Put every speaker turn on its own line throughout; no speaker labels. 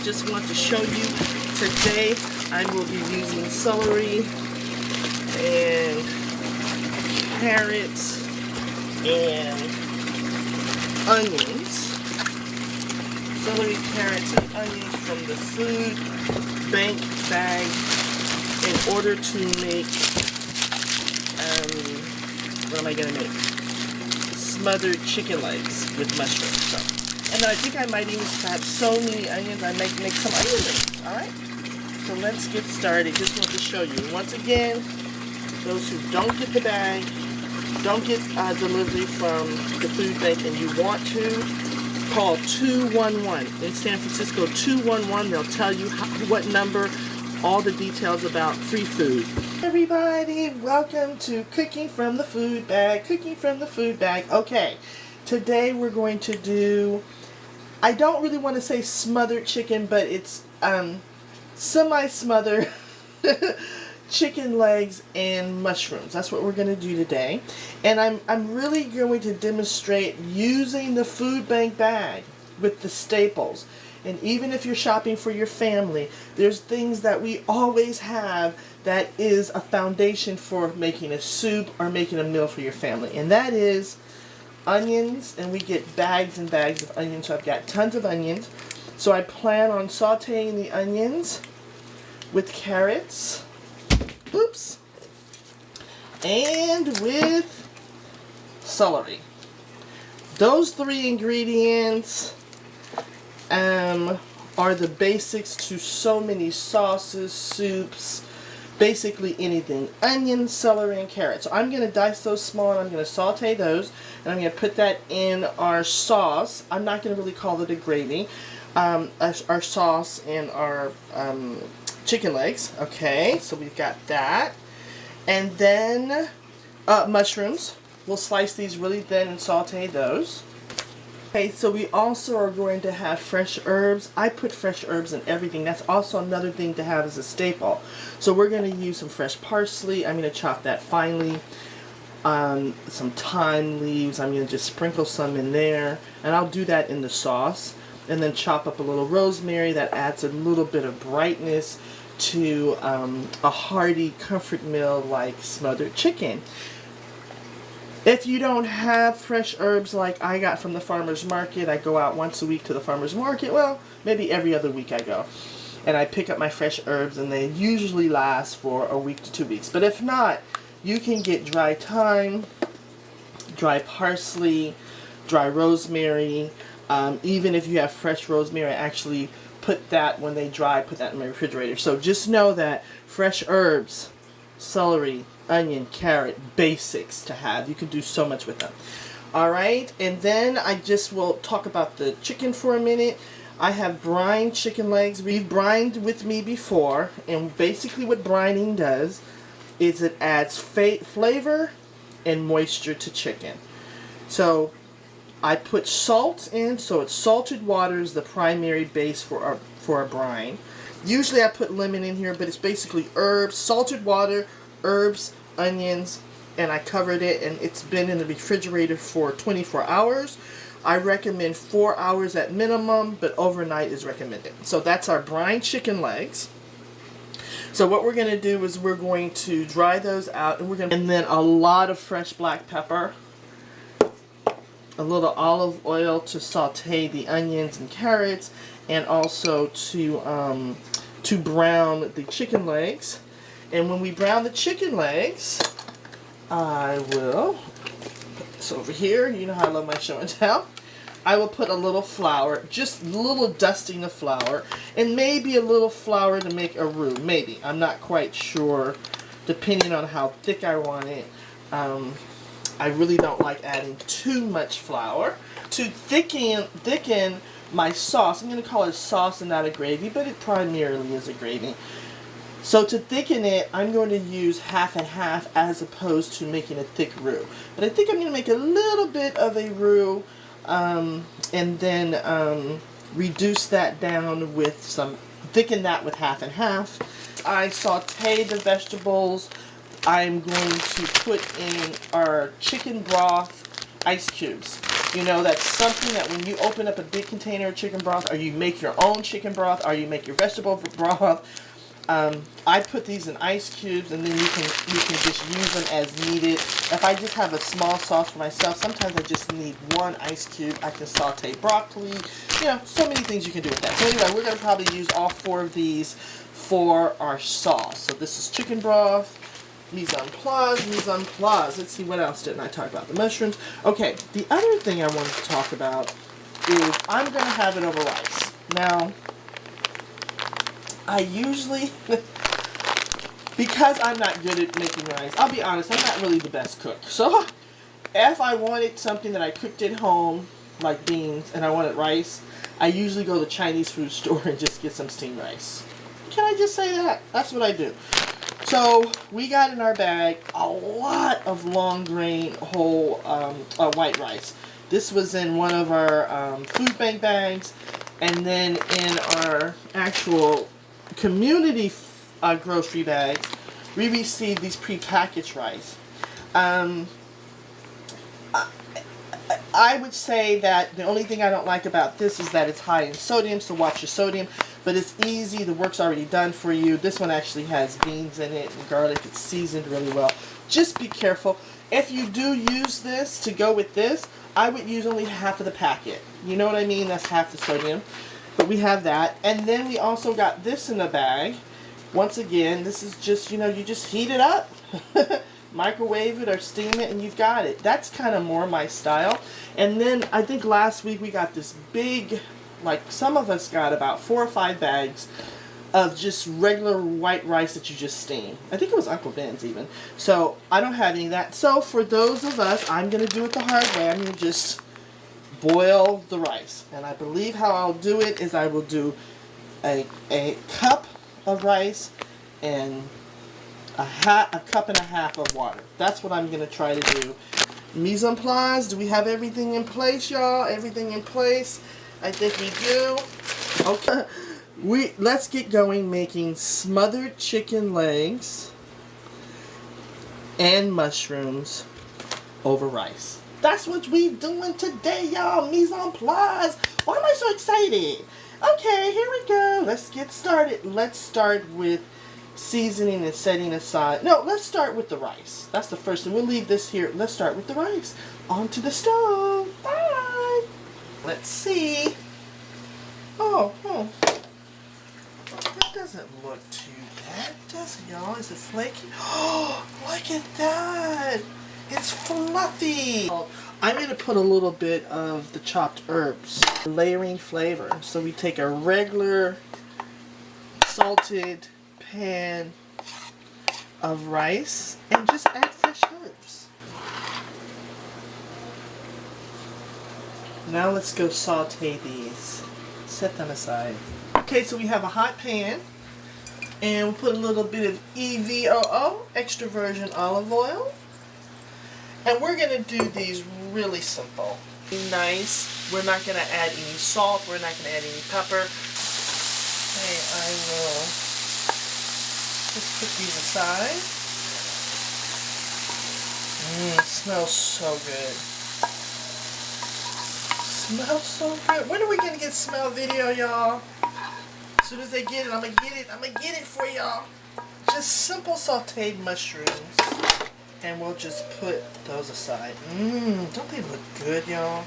just want to show you today I will be using celery and carrots and onions. Celery, carrots, and onions from the food bank bag in order to make, what am I going to make? Smothered chicken legs with mushrooms. So, and I think I might even have so many onions, I might make some onion rings. Alright? So let's get started. Just want to show you. Once again, those who don't get the bag, don't get delivery from the food bank and you want to, call 211. In San Francisco, 211. They'll tell you what number, all the details about free food. Everybody, welcome to Cooking from the Food Bag. Cooking from the Food Bag. Okay, today we're going to do, I don't really want to say smothered chicken, but it's semi-smothered chicken legs and mushrooms. That's what we're going to do today. And I'm really going to demonstrate using the food bank bag with the staples. And even if you're shopping for your family, there's things that we always have that is a foundation for making a soup or making a meal for your family. And that is onions, and we get bags and bags of onions. So I've got tons of onions. So I plan on sauteing the onions with carrots. Oops. And with celery. Those three ingredients are the basics to so many sauces, soups, basically anything. Onion, celery, and carrots. So I'm going to dice those small and I'm going to saute those. And I'm going to put that in our sauce. I'm not going to really call it a gravy. Our sauce and our chicken legs. Okay, so we've got that. And then mushrooms. We'll slice these really thin and saute those. Okay, so we also are going to have fresh herbs. I put fresh herbs in everything. That's also another thing to have as a staple. So we're going to use some fresh parsley. I'm going to chop that finely. Some thyme leaves. I'm going to just sprinkle some in there. And I'll do that in the sauce. And then chop up a little rosemary. That adds a little bit of brightness to a hearty comfort meal like smothered chicken. If you don't have fresh herbs like I got from the farmer's market, I go out once a week to the farmer's market. Well, maybe every other week I go. And I pick up my fresh herbs, and they usually last for a week to 2 weeks. But if not, you can get dry thyme, dry parsley, dry rosemary. Even if you have fresh rosemary, I actually put that when they dry, put that in my refrigerator. So just know that fresh herbs, celery, onion, carrot, basics to have. You can do so much with them. Alright, and then I just will talk about the chicken for a minute. I have brined chicken legs. We've brined with me before, and basically what brining does is it adds flavor and moisture to chicken. So I put salt in, so it's salted water is the primary base for a brine. Usually I put lemon in here, but it's basically herbs, salted water, herbs, onions, and I covered it, and it's been in the refrigerator for 24 hours. I recommend 4 hours at minimum, but overnight is recommended. So that's our brine chicken legs. So what we're going to do is we're going to dry those out, and then a lot of fresh black pepper, a little olive oil to saute the onions and carrots, and also to brown the chicken legs. And when we brown the chicken legs, I will put this over here. You know how I love my show and tell. I will put a little flour, just a little dusting of flour, and maybe a little flour to make a roux. Maybe. I'm not quite sure, depending on how thick I want it. I really don't like adding too much flour. To thicken my sauce, I'm going to call it sauce and not a gravy, but it primarily is a gravy. So to thicken it, I'm going to use half and half as opposed to making a thick roux. But I think I'm going to make a little bit of a roux and then reduce that down with thicken that with half and half. I saute the vegetables. I'm going to put in our chicken broth ice cubes. You know, that's something that when you open up a big container of chicken broth, or you make your own chicken broth, or you make your vegetable broth, I put these in ice cubes, and then you can just use them as needed. If I just have a small sauce for myself, sometimes I just need one ice cube. I can saute broccoli. You know, so many things you can do with that. So anyway, we're going to probably use all 4 of these for our sauce. So this is chicken broth, mise en place. Let's see, what else didn't I talk about? The mushrooms. Okay, the other thing I wanted to talk about is I'm going to have it over rice. Now, I usually, because I'm not good at making rice, I'll be honest, I'm not really the best cook. So, if I wanted something that I cooked at home, like beans, and I wanted rice, I usually go to the Chinese food store and just get some steamed rice. Can I just say that? That's what I do. So, we got in our bag a lot of long grain whole white rice. This was in one of our food bank bags, and then in our actual community grocery bags, we received these prepackaged rice. I would say that the only thing I don't like about this is that it's high in sodium, so watch your sodium. But it's easy, the work's already done for you. This one actually has beans in it and garlic. It's seasoned really well. Just be careful. If you do use this to go with this, I would use only half of the packet. You know what I mean? That's half the sodium. But we have that. And then we also got this in a bag. Once again, this is just, you know, you just heat it up. Microwave it or steam it and you've got it. That's kind of more my style. And then I think last week we got this big, like some of us got about 4 or 5 bags of just regular white rice that you just steam. I think it was Uncle Ben's even. So I don't have any of that. So for those of us, I'm going to do it the hard way. I'm going to just boil the rice. And I believe how I'll do it is I will do a cup of rice and a cup and a half of water. That's what I'm going to try to do. Mise en place. Do we have everything in place, y'all? Everything in place? I think we do. Okay. Let's get going making smothered chicken legs and mushrooms over rice. That's what we doing today, y'all. Mise en place. Why am I so excited? Okay, here we go. Let's get started. Let's start with seasoning and setting aside. No, let's start with the rice. That's the first thing. We'll leave this here. Let's start with the rice. Onto the stove. Bye. Let's see. Oh. That doesn't look too bad, does it, y'all? Is it flaky? Oh, look at that. It's fluffy. I'm going to put a little bit of the chopped herbs, layering flavor. So we take a regular salted pan of rice and just add fresh herbs. Now let's go saute these. Set them aside. Okay, so we have a hot pan and we'll put a little bit of EVOO, extra virgin olive oil. And we're going to do these really simple. Nice. We're not going to add any salt. We're not going to add any pepper. Okay, I will just put these aside. Smells so good. Smells so good. When are we going to get smell video, y'all? As soon as they get it, I'm going to get it. I'm going to get it for y'all. Just simple sauteed mushrooms. And we'll just put those aside. Don't they look good, y'all?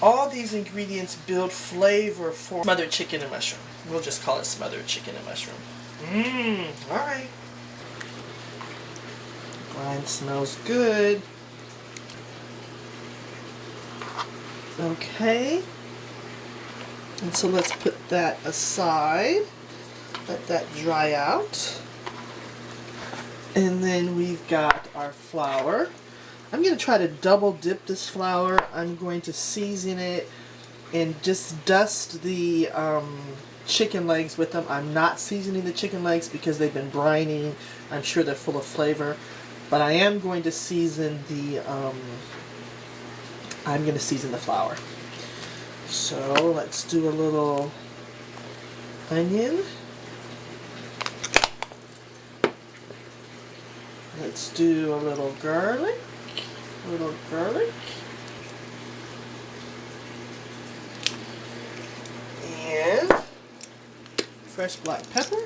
All these ingredients build flavor for smothered chicken and mushroom. We'll just call it smothered chicken and mushroom. Alright. Mine smells good. Okay. And so let's put that aside. Let that dry out. And then we've got our flour. I'm going to try to double dip this flour. I'm going to season it and just dust the chicken legs with them. I'm not seasoning the chicken legs because they've been brining. I'm sure they're full of flavor. But I am going to season the flour. So let's do a little onion. Let's do a little garlic. fresh black pepper.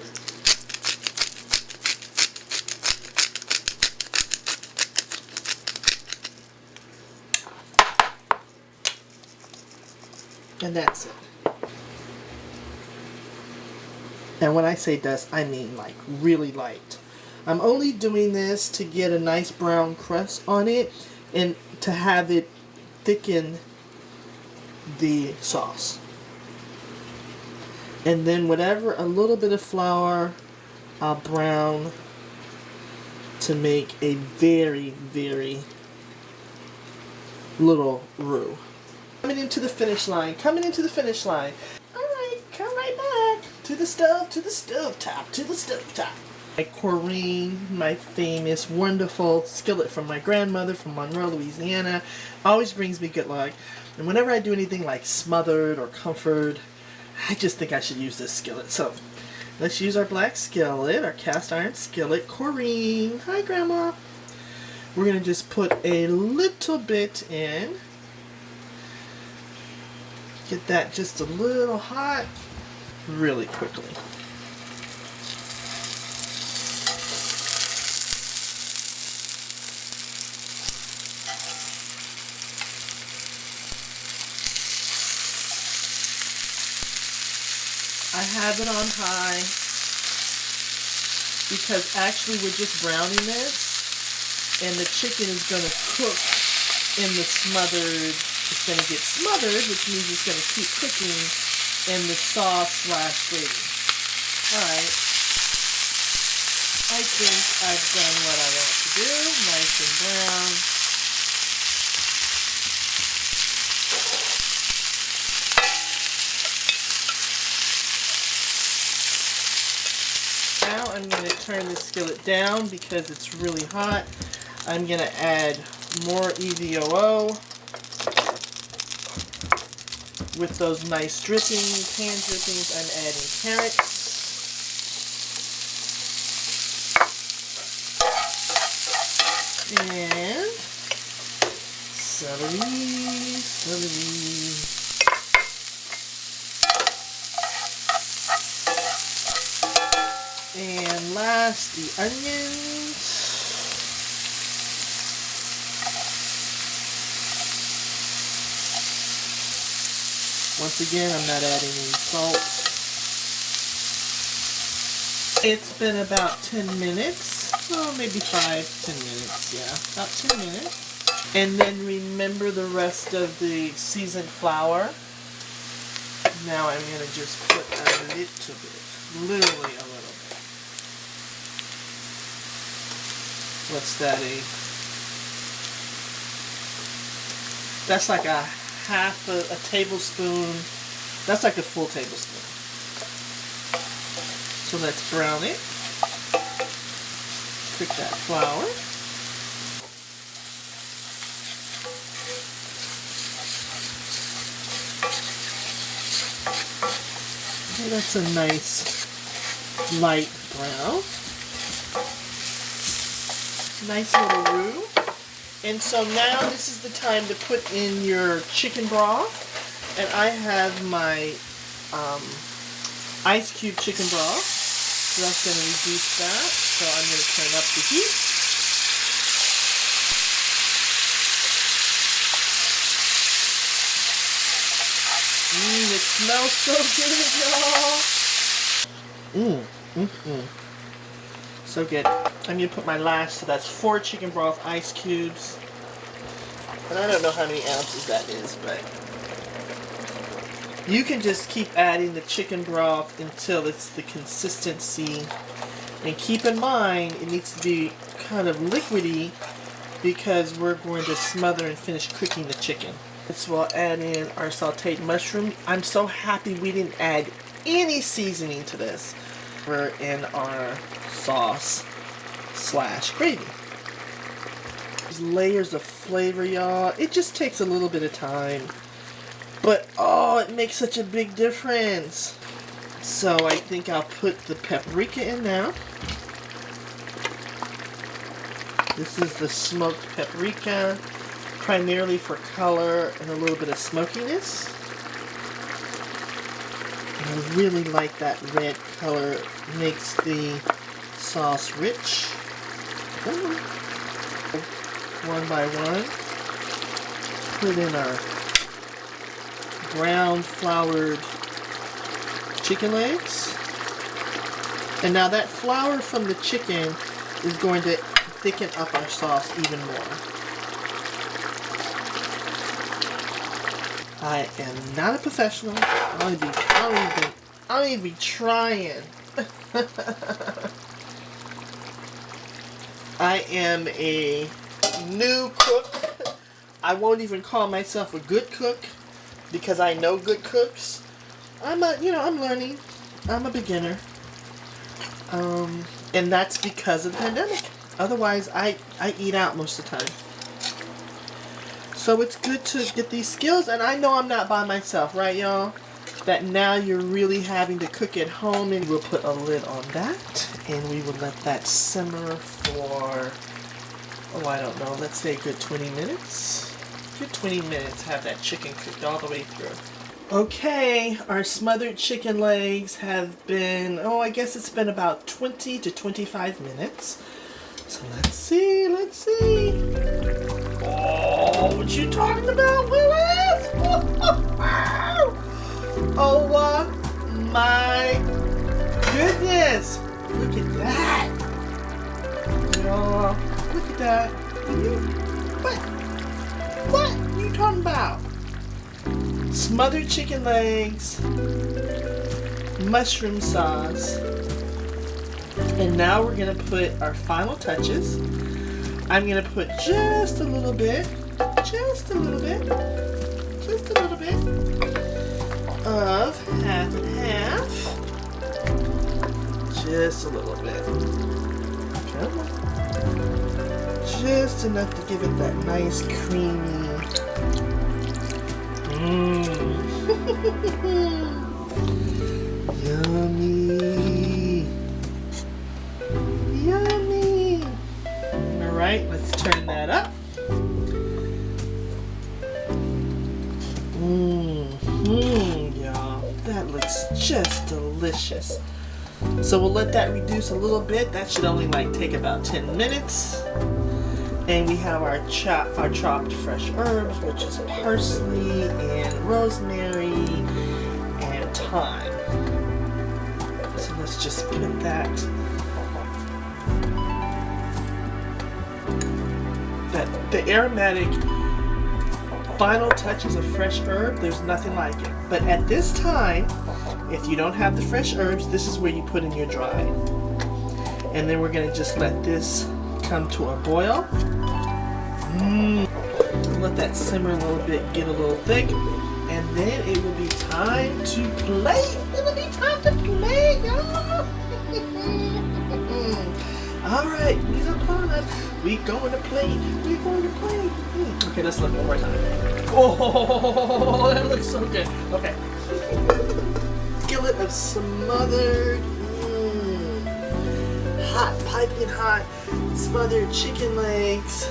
And that's it. And when I say dust, I mean like really light. I'm only doing this to get a nice brown crust on it and to have it thicken the sauce. And then whatever, a little bit of flour, I'll brown to make a very, very little roux. Coming into the finish line, coming into the finish line. Alright, come right back. To the stove top, to the stove top. My Corrine, my famous, wonderful skillet from my grandmother from Monroe, Louisiana, always brings me good luck. And whenever I do anything like smothered or comfort, I just think I should use this skillet. So, let's use our black skillet, our cast iron skillet. Corrine, hi Grandma. We're going to just put a little bit in. Get that just a little hot really quickly. I have it on high because actually we're just browning this and the chicken is going to cook in the smothered. It's going to get smothered, which means it's going to keep cooking in the sauce / gravy. Alright. I think I've done what I want to do. Nice and brown. Now I'm going to turn the skillet down because it's really hot. I'm going to add more EVOO. With those nice drippings, pan drippings, I'm adding carrots. And celery. And last, the onions. Once again, I'm not adding any salt. It's been about 10 minutes. Oh, maybe 5-10 minutes. Yeah, about 10 minutes. And then remember the rest of the seasoned flour. Now I'm going to just put a little bit. Literally a little bit. What's that? That's like a half a tablespoon. That's like a full tablespoon. So let's brown it. Cook that flour. Okay, that's a nice light brown. Nice little roux. And so now this is the time to put in your chicken broth. And I have my ice cube chicken broth. So that's going to reduce that. So I'm going to turn up the heat. It smells so good, y'all. So good. I'm going to put my last, so that's 4 chicken broth ice cubes. And I don't know how many ounces that is, but you can just keep adding the chicken broth until it's the consistency. And keep in mind, it needs to be kind of liquidy because we're going to smother and finish cooking the chicken. So we'll add in our sauteed mushroom. I'm so happy we didn't add any seasoning to this. We're in our sauce / gravy. There's layers of flavor, y'all. It just takes a little bit of time. But, oh, it makes such a big difference. So I think I'll put the paprika in now. This is the smoked paprika, primarily for color and a little bit of smokiness. I really like that red color. It makes the sauce rich. One by one. Put in our ground floured chicken legs. And now that flour from the chicken is going to thicken up our sauce even more. I am not a professional. I don't even be trying. I am a new cook. I won't even call myself a good cook because I know good cooks. I'm learning. I'm a beginner. And that's because of the pandemic. Otherwise, I eat out most of the time. So it's good to get these skills, and I know I'm not by myself, right, y'all? That now you're really having to cook at home, and we'll put a lid on that, and we will let that simmer for, oh, I don't know, let's say a good 20 minutes. Good 20 minutes, have that chicken cooked all the way through. Okay, our smothered chicken legs have been, I guess it's been about 20 to 25 minutes. So let's see. Oh, what you talking about, Phyllis? Oh my goodness. Look at that. Oh, look at that. What are you talking about? Smothered chicken legs, mushroom sauce, and now we're going to put our final touches. I'm going to put just a little bit of half and half. Just a little bit. Come on. Just enough to give it that nice creamy. Yummy. Yummy. All right, let's turn that up. Y'all, that looks just delicious. So we'll let that reduce a little bit. That should only take about 10 minutes. And we have our chopped fresh herbs, which is parsley and rosemary and thyme. So let's just put that the aromatic final touches of fresh herb, there's nothing like it. But at this time, if you don't have the fresh herbs, this is where you put in your dry. And then we're going to just let this come to a boil. Let that simmer a little bit, get a little thick, and then it will be time to plate. It'll be time to plate, y'all. All right, these are us. We going to plate. We going to plate. Okay, let's look one more time. Oh, that looks so good. Okay. Skillet of smothered, hot, piping hot, smothered chicken legs.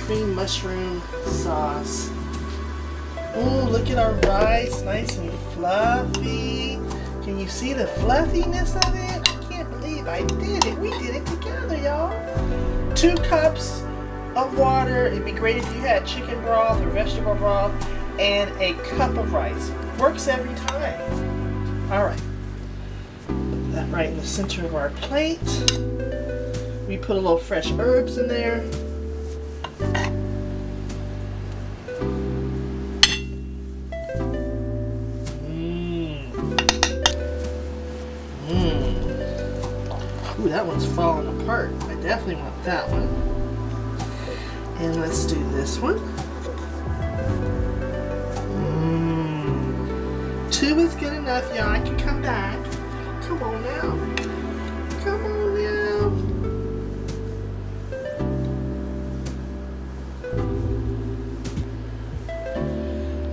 Cream mushroom sauce. Oh, look at our rice, nice and fluffy. Can you see the fluffiness of it? I can't believe I did it. We did it together, y'all. 2 cups of water. It'd be great if you had chicken broth or vegetable broth, and a cup of rice. Works every time. All right. Put that right in the center of our plate. We put a little fresh herbs in there. Ooh, that one's falling apart. I definitely want that one. And let's do this one. 2 is good enough, y'all. I can come back. Come on now. Come on now.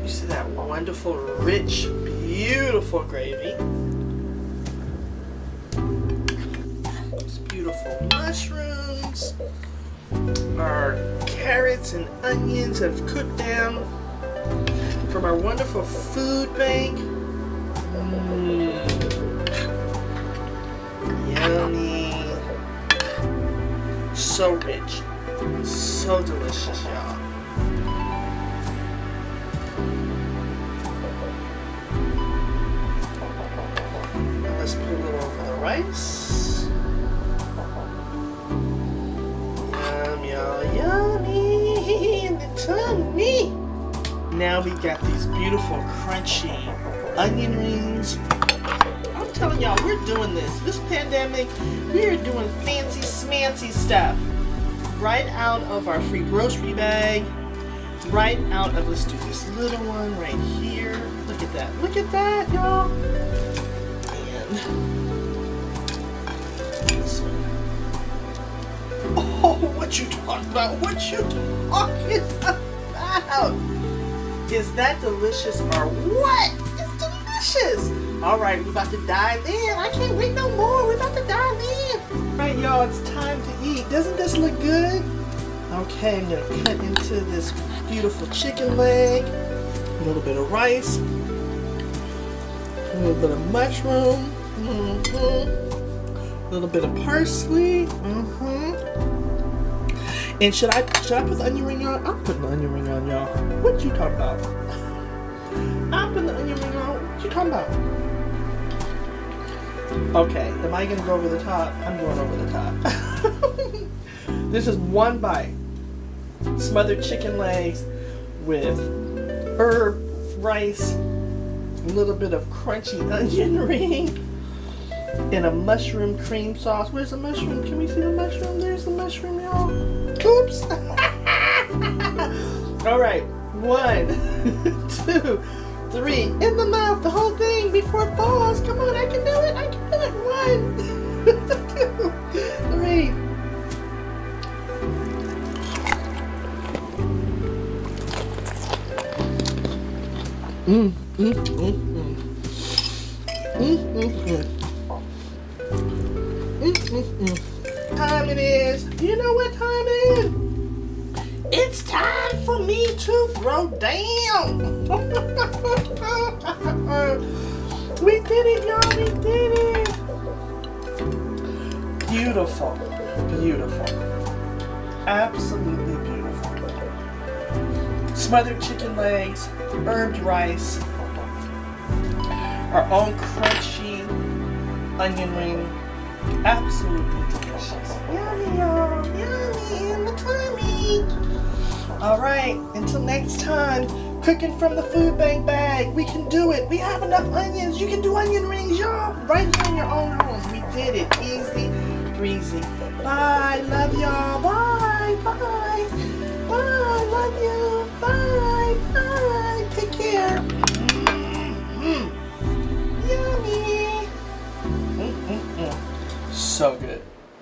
You see that wonderful, rich, beautiful gravy. Beautiful mushrooms. Our carrots and onions have cooked down from our wonderful food bank. so rich. So delicious, y'all. Let's put a little over the rice. Yum, y'all, yummy in the tummy. Now we got these beautiful crunchy onion rings. I'm telling y'all, we're doing this. This pandemic, we're doing fancy smancy stuff. Right out of our free grocery bag. Right out of, let's do this little one right here. Look at that. Look at that, y'all. And this one. Oh, what you talking about? What you talking about? Is that delicious or what? It's delicious. All right, we're about to dive in. I can't wait no more. We're about to dive in. All right, y'all, it's time to eat. Doesn't this look good? Okay, I'm gonna cut into this beautiful chicken leg. A little bit of rice. A little bit of mushroom. A little bit of parsley. And should I put the onion ring on? I'm putting the onion ring on, y'all. What you talking about? I'm putting the onion ring on. What you talking about? Okay, am I gonna go over the top? I'm going over the top. This is one bite. Smothered chicken legs with herb, rice, a little bit of crunchy onion ring, and a mushroom cream sauce. Where's the mushroom? Can we see the mushroom? There's the mushroom, y'all. Oops. All right. 1, 2, 3. In the mouth, the whole thing before it falls. Come on, I can do it. I can do it. 1, 2, 3. Time it is. You know what time it is? It's time for me to throw down. We did it, y'all. We did it. Beautiful. Beautiful. Absolutely beautiful. Smothered chicken legs, herbed rice, our own crunchy onion ring. Absolutely delicious. Yummy, y'all. Yummy in the tummy. All right, until next time, cooking from the food bank bag. We can do it. We have enough onions. You can do onion rings, y'all, right here in your own home. We did it. Easy breezy. Bye. Love y'all. Bye. Bye. Bye. Love you. Bye. Bye. Take care. Yummy. So good.